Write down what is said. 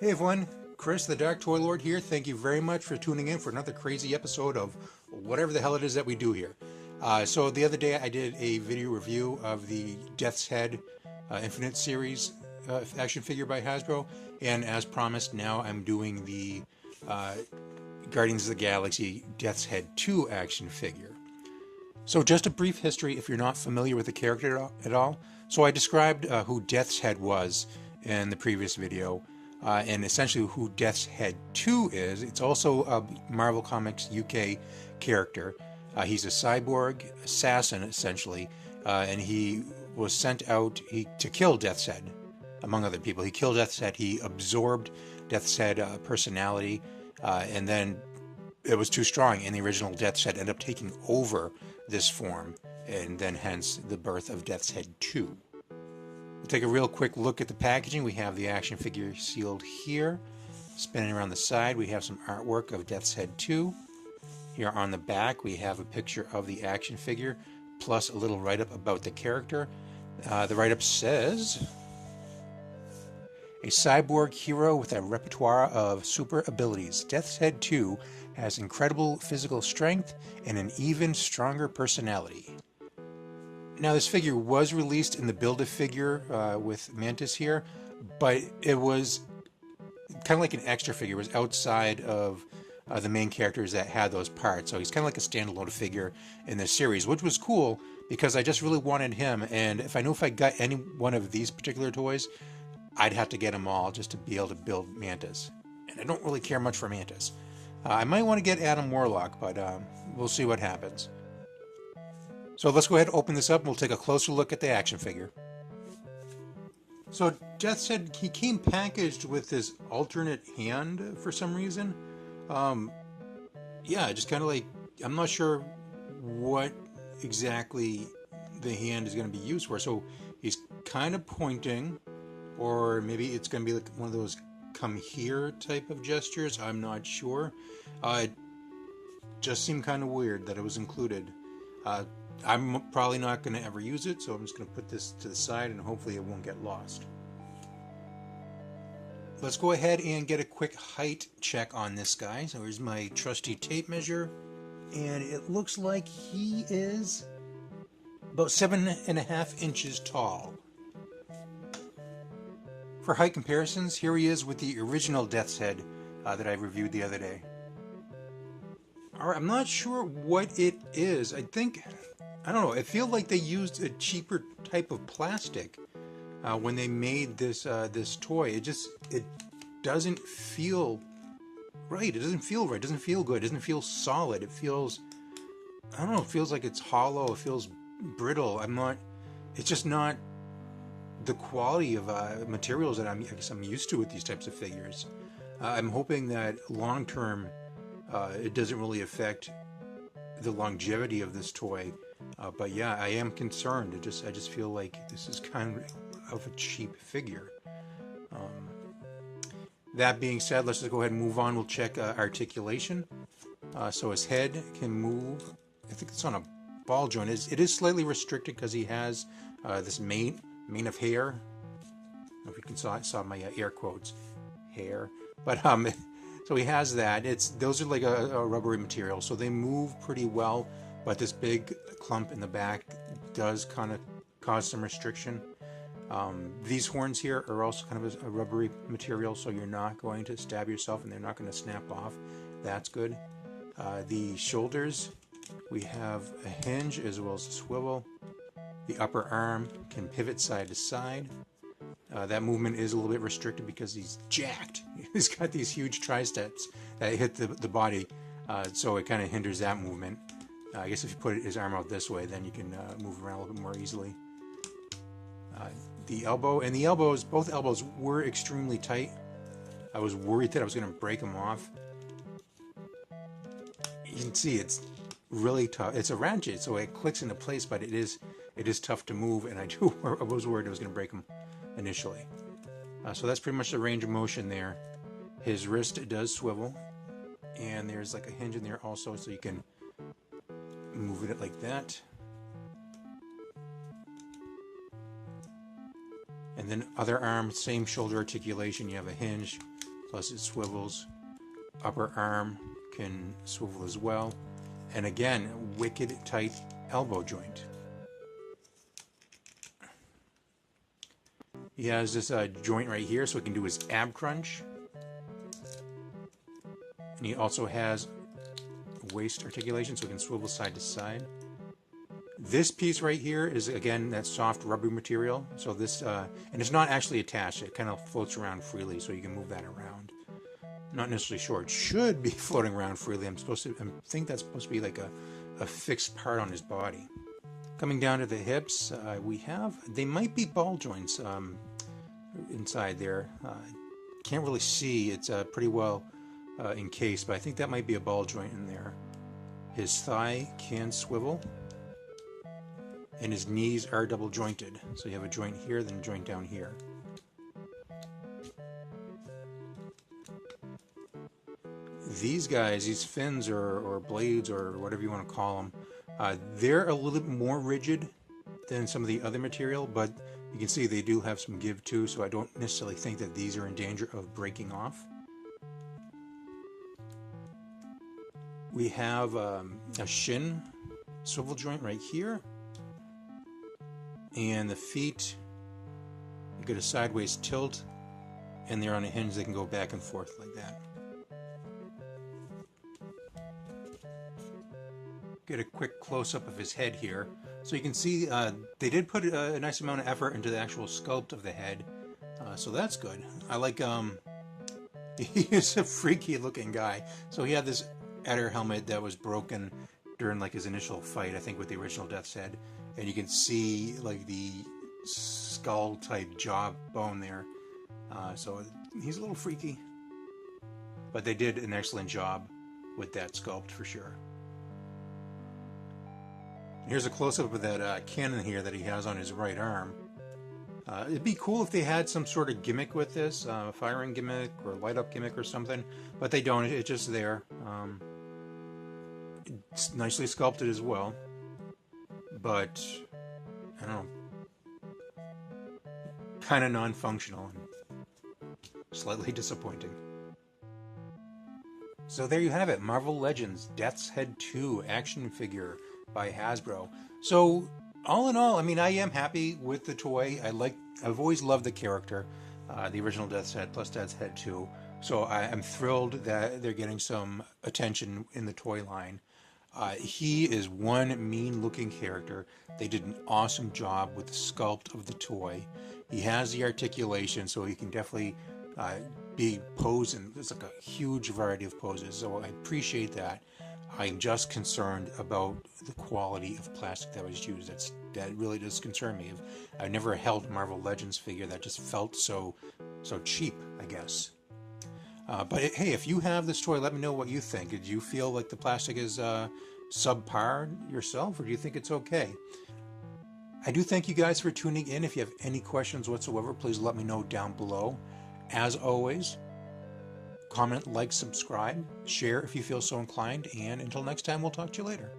Hey everyone, Chris the Darktoylord here. Thank you very much for tuning in for another crazy episode of whatever the hell it is that we do here. So the other day I did a video review of the Death's Head Infinite Series action figure by Hasbro, and as promised, now I'm doing the Guardians of the Galaxy Death's Head 2 action figure. So just a brief history if you're not familiar with the character at all. So I described who Death's Head was in the previous video, and essentially who Death's Head 2 is. It's also a Marvel Comics UK character. He's a cyborg assassin, essentially, and he was sent out to kill Death's Head, among other people. He killed Death's Head, he absorbed Death's Head personality, and then it was too strong, and the original Death's Head ended up taking over this form, and then hence the birth of Death's Head 2. We'll take a real quick look at the packaging. We have the action figure sealed here. Spinning around the side, we have some artwork of Death's Head 2. Here on the back, we have a picture of the action figure, plus a little write-up about the character. The write-up says, a cyborg hero with a repertoire of super abilities, Death's Head 2 has incredible physical strength and an even stronger personality. Now, this figure was released in the Build-A-Figure with Mantis here, but it was kind of like an extra figure. It was outside of the main characters that had those parts. So he's kind of like a standalone figure in this series, which was cool because I just really wanted him. And if I knew if I got any one of these particular toys, I'd have to get them all just to be able to build Mantis. And I don't really care much for Mantis. I might want to get Adam Warlock, but we'll see what happens. So let's go ahead and open this up and we'll take a closer look at the action figure. So Death's Head, he came packaged with this alternate hand for some reason. Yeah, just kind of like, I'm not sure what exactly the hand is going to be used for. So he's kind of pointing, or maybe it's going to be like one of those come here type of gestures. I'm not sure. It just seemed kind of weird that it was included. I'm probably not going to ever use it, so I'm just going to put this to the side and hopefully it won't get lost. Let's go ahead and get a quick height check on this guy. So here's my trusty tape measure, and it looks like he is about 7.5 inches tall. For height comparisons, here he is with the original Death's Head that I reviewed the other day. Alright, I'm not sure what it is. I don't know, I feel like they used a cheaper type of plastic when they made this this toy. It doesn't feel right. It doesn't feel right. It doesn't feel good. It doesn't feel solid. It feels, I don't know, it feels like it's hollow. It feels brittle. It's just not the quality of materials that I guess I'm used to with these types of figures. I'm hoping that long term it doesn't really affect the longevity of this toy. But yeah, I am concerned. I just feel like this is kind of a cheap figure. That being said, let's just go ahead and move on. We'll check articulation. So his head can move. I think it's on a ball joint. It is slightly restricted because he has this mane of hair. I don't know if you can saw my air quotes, hair. But so he has that. Those are like a rubbery material, so they move pretty well. But this big clump in the back does kind of cause some restriction. These horns here are also kind of a rubbery material, so you're not going to stab yourself and they're not going to snap off. That's good. The shoulders, we have a hinge as well as a swivel. The upper arm can pivot side to side. That movement is a little bit restricted because he's jacked. He's got these huge triceps that hit the body, so it kind of hinders that movement. I guess if you put his arm out this way, then you can move around a little bit more easily. The elbow and the elbows, both elbows were extremely tight. I was worried that I was going to break them off. You can see it's really tough. It's a ratchet, so it clicks into place, but it is tough to move, and I was worried I was going to break them initially. So that's pretty much the range of motion there. His wrist does swivel, and there's like a hinge in there also, so you can move it like that. And then other arm, same shoulder articulation. You have a hinge plus it swivels. Upper arm can swivel as well. And again, wicked tight elbow joint. He has this joint right here so he can do his ab crunch. And he also has waist articulation so he can swivel side to side. This piece right here is, again, that soft rubber material. So this, and it's not actually attached. It kind of floats around freely so you can move that around. Not necessarily sure. It should be floating around freely. I think that's supposed to be like a fixed part on his body. Coming down to the hips, they might be ball joints inside there. Can't really see. It's pretty well encased, but I think that might be a ball joint in there. His thigh can swivel, and his knees are double jointed. So you have a joint here, then a joint down here. These guys, these fins or blades or whatever you want to call them, they're a little bit more rigid than some of the other material, but you can see they do have some give too, so I don't necessarily think that these are in danger of breaking off. We have a shin swivel joint right here, and the feet, you get a sideways tilt, and they're on a hinge. They can go back and forth like that. Get a quick close-up of his head here. So you can see they did put a nice amount of effort into the actual sculpt of the head. So that's good. I like, he is a freaky looking guy. So he had this Eder helmet that was broken during like his initial fight, I think with the original Death's Head. And you can see like the skull type jaw bone there. So he's a little freaky. But they did an excellent job with that sculpt for sure. Here's a close-up of that cannon here that he has on his right arm. It'd be cool if they had some sort of gimmick with this, firing gimmick or light-up gimmick or something, but they don't. It's just there. It's nicely sculpted as well, but I don't know, kind of non-functional and slightly disappointing. So there you have it, Marvel Legends Death's Head 2 action figure by Hasbro. So all in all, I mean, I am happy with the toy. I've always loved the character, the original Death's Head plus Death's Head 2. So I'm thrilled that they're getting some attention in the toy line. He is one mean looking character. They did an awesome job with the sculpt of the toy. He has the articulation, so he can definitely be posed in, there's like a huge variety of poses. So I appreciate that. I'm just concerned about the quality of plastic that was used. That really does concern me. I've never held a Marvel Legends figure that just felt so cheap, I guess. But hey, if you have this toy, let me know what you think. Did you feel like the plastic is subpar yourself, or do you think it's okay? I do thank you guys for tuning in. If you have any questions whatsoever, please let me know down below. As always, comment, like, subscribe, share if you feel so inclined, and until next time, we'll talk to you later.